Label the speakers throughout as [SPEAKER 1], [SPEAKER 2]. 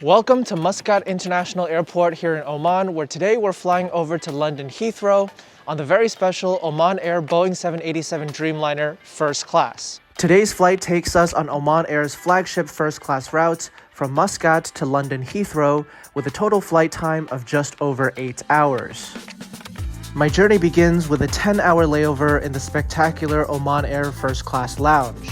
[SPEAKER 1] Welcome to Muscat International Airport here in Oman, where today we're flying over to London Heathrow on the very special Oman Air Boeing 787 Dreamliner first class. Today's flight takes us on Oman Air's flagship first class route from Muscat to London Heathrow with a total flight time of just over 8 hours. My journey begins with a 10-hour layover in the spectacular Oman Air first class lounge.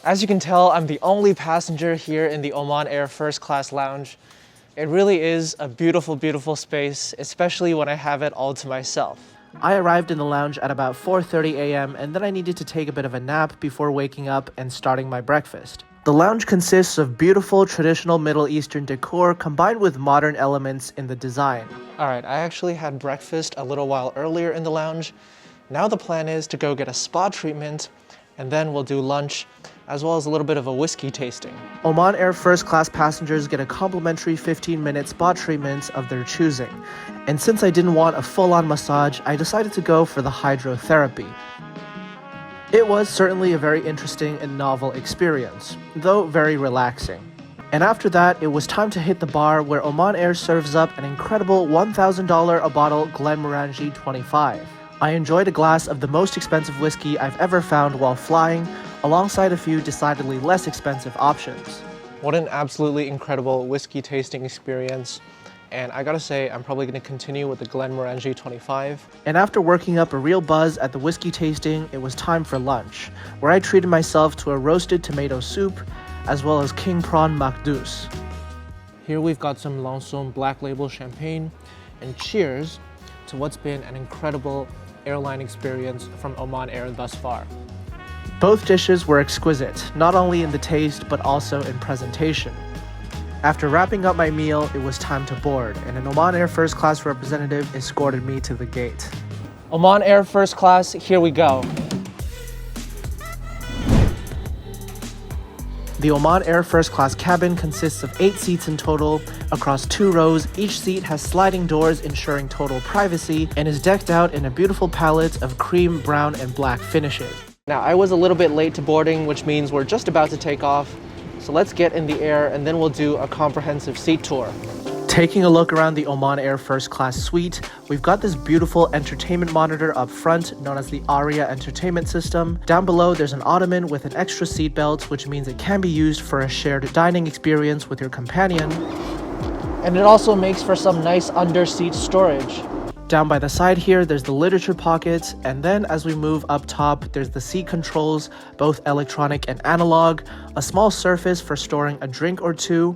[SPEAKER 1] As you can tell, I'm the only passenger here in the Oman Air first class lounge. It really is a beautiful, beautiful space, especially when I have it all to myself. I arrived in the lounge at about 4:30 a.m. and then I needed to take a bit of a nap before waking up and starting my breakfast. The lounge consists of beautiful traditional Middle Eastern decor combined with modern elements in the design. Alright, I actually had breakfast a little while earlier in the lounge. Now the plan is to go get a spa treatment and then we'll do lunch, as well as a little bit of a whiskey tasting. Oman Air first class passengers get a complimentary 15-minute spa treatment of their choosing. And since I didn't want a full-on massage, I decided to go for the hydrotherapy. It was certainly a very interesting and novel experience, though very relaxing. And after that, it was time to hit the bar where Oman Air serves up an incredible $1,000 a bottle Glenmorangie 25. I enjoyed a glass of the most expensive whiskey I've ever found while flying, alongside a few decidedly less expensive options. What an absolutely incredible whiskey tasting experience. And I gotta say, I'm probably gonna continue with the Glenmorangie 25. And after working up a real buzz at the whiskey tasting, it was time for lunch, where I treated myself to a roasted tomato soup, as well as king prawn makdous. Here we've got some Lanson Black Label champagne, and cheers to what's been an incredible airline experience from Oman Air thus far. Both dishes were exquisite, not only in the taste, but also in presentation. After wrapping up my meal, it was time to board, and an Oman Air first class representative escorted me to the gate. Oman Air first class, here we go. The Oman Air first class cabin consists of 8 seats in total, across 2 rows. Each seat has sliding doors ensuring total privacy and is decked out in a beautiful palette of cream, brown, and black finishes. Now, I was a little bit late to boarding, which means we're just about to take off. So let's get in the air and then we'll do a comprehensive seat tour. Taking a look around the Oman Air first class suite, we've got this beautiful entertainment monitor up front known as the Aria entertainment system. Down below there's an ottoman with an extra seat belt, which means it can be used for a shared dining experience with your companion. And it also makes for some nice under-seat storage. Down by the side here, there's the literature pocket, and then as we move up top, there's the seat controls, both electronic and analog, a small surface for storing a drink or two.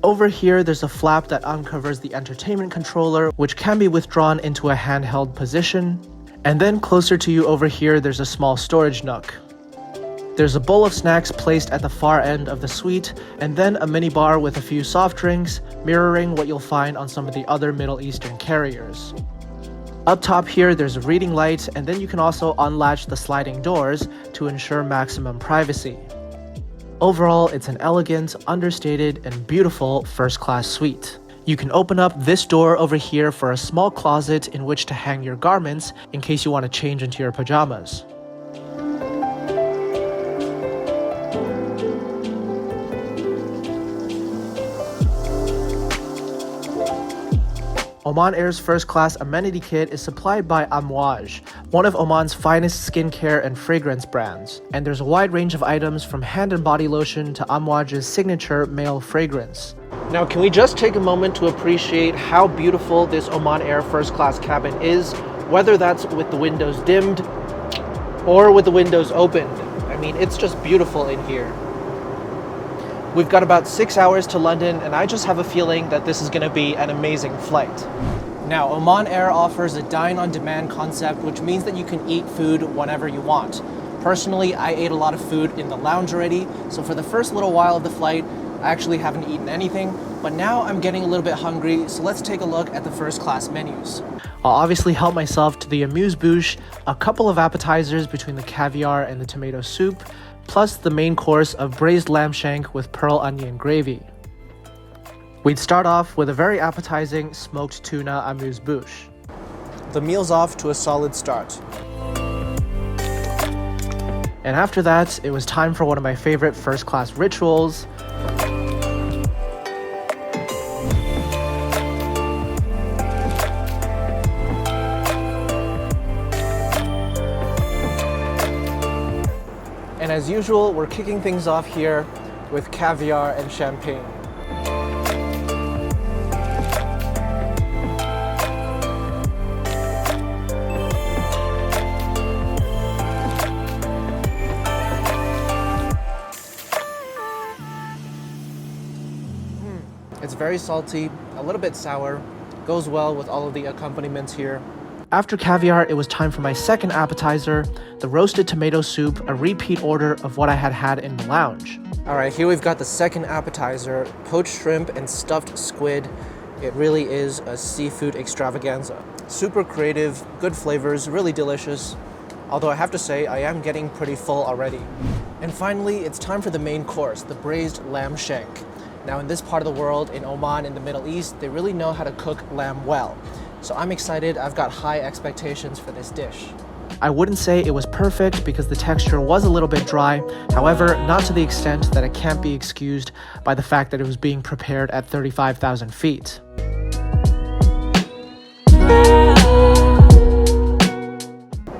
[SPEAKER 1] Over here, there's a flap that uncovers the entertainment controller, which can be withdrawn into a handheld position. And then closer to you over here, there's a small storage nook. There's a bowl of snacks placed at the far end of the suite, and then a mini bar with a few soft drinks, mirroring what you'll find on some of the other Middle Eastern carriers. Up top here, there's a reading light, and then you can also unlatch the sliding doors to ensure maximum privacy. Overall, it's an elegant, understated, and beautiful first-class suite. You can open up this door over here for a small closet in which to hang your garments in case you want to change into your pajamas. Oman Air's first class amenity kit is supplied by Poached, one of Oman's finest skincare and fragrance brands. And there's a wide range of items from hand and body lotion to Poached's signature male fragrance. Now, can we just take a moment to appreciate how beautiful this Oman Air first class cabin is, whether that's with the windows dimmed or with the windows opened. I mean, it's just beautiful in here. We've got about 6 hours to London, and I just have a feeling that this is going to be an amazing flight. Now, Oman Air offers a dine-on-demand concept, which means that you can eat food whenever you want. Personally, I ate a lot of food in the lounge already, so for the first little while of the flight, I actually haven't eaten anything, but now I'm getting a little bit hungry, so let's take a look at the first class menus. I'll obviously help myself to the amuse-bouche, a couple of appetizers between the caviar and the tomato soup, plus the main course of braised lamb shank with pearl onion gravy. We'd start off with a very appetizing smoked tuna amuse-bouche. The meal's off to a solid start. And after that, it was time for one of my favorite first class rituals. And as usual, we're kicking things off here with caviar and champagne. It's very salty, a little bit sour, goes well with all of the accompaniments here. After caviar, it was time for my second appetizer, the roasted tomato soup, a repeat order of what I had in the lounge. All right, here we've got the second appetizer, poached shrimp and stuffed squid. It really is a seafood extravaganza. Super creative, good flavors, really delicious. Although I have to say, I am getting pretty full already. And finally, it's time for the main course, the braised lamb shank. Now in this part of the world, in Oman, in the Middle East, they really know how to cook lamb well. So I'm excited, I've got high expectations for this dish. I wouldn't say it was perfect because the texture was a little bit dry, however, not to the extent that it can't be excused by the fact that it was being prepared at 35,000 feet.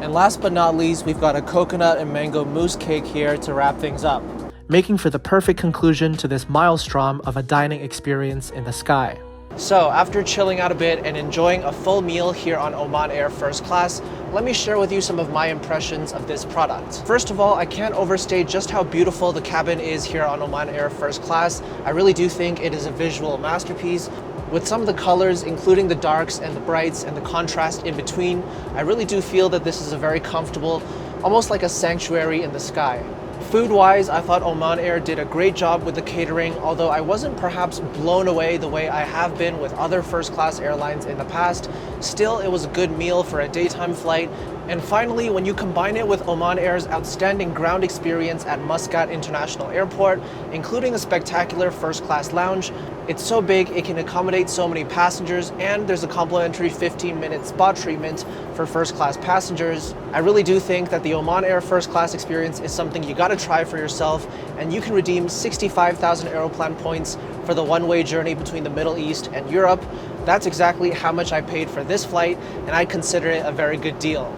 [SPEAKER 1] And last but not least, we've got a coconut and mango mousse cake here to wrap things up, making for the perfect conclusion to this maelstrom of a dining experience in the sky. So after chilling out a bit and enjoying a full meal here on Oman Air First Class, let me share with you some of my impressions of this product. First of all, I can't overstate just how beautiful the cabin is here on Oman Air First Class. I really do think it is a visual masterpiece. With some of the colors, including the darks and the brights and the contrast in between, I really do feel that this is a very comfortable, almost like a sanctuary in the sky. Food-wise, I thought Oman Air did a great job with the catering, although I wasn't perhaps blown away the way I have been with other first-class airlines in the past. Still, it was a good meal for a daytime flight. And finally, when you combine it with Oman Air's outstanding ground experience at Muscat International Airport, including a spectacular first-class lounge, it's so big it can accommodate so many passengers, and there's a complimentary 15-minute spa treatment for first-class passengers. I really do think that the Oman Air first-class experience is something you gotta try for yourself, and you can redeem 65,000 Aeroplan points for the one-way journey between the Middle East and Europe. That's exactly how much I paid for this flight, and I consider it a very good deal.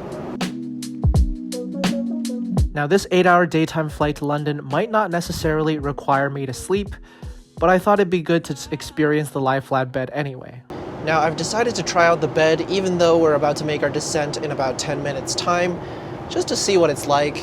[SPEAKER 1] Now, this 8-hour daytime flight to London might not necessarily require me to sleep, but I thought it'd be good to experience the lie-flat bed anyway. Now, I've decided to try out the bed even though we're about to make our descent in about 10 minutes time, just to see what it's like.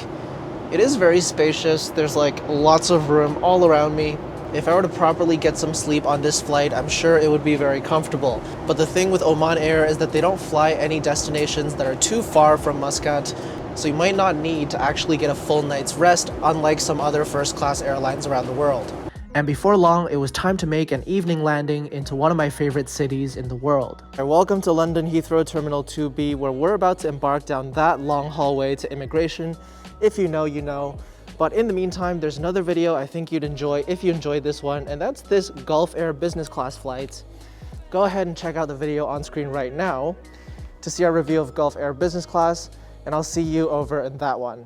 [SPEAKER 1] It is very spacious, there's like lots of room all around me. If I were to properly get some sleep on this flight, I'm sure it would be very comfortable. But the thing with Oman Air is that they don't fly any destinations that are too far from Muscat, so you might not need to actually get a full night's rest, unlike some other first-class airlines around the world. And before long, it was time to make an evening landing into one of my favorite cities in the world. Welcome to London Heathrow Terminal 2B, where we're about to embark down that long hallway to immigration. If you know, you know. But in the meantime, there's another video I think you'd enjoy if you enjoyed this one, and that's this Gulf Air business class flight. Go ahead and check out the video on screen right now to see our review of Gulf Air business class, and I'll see you over in that one.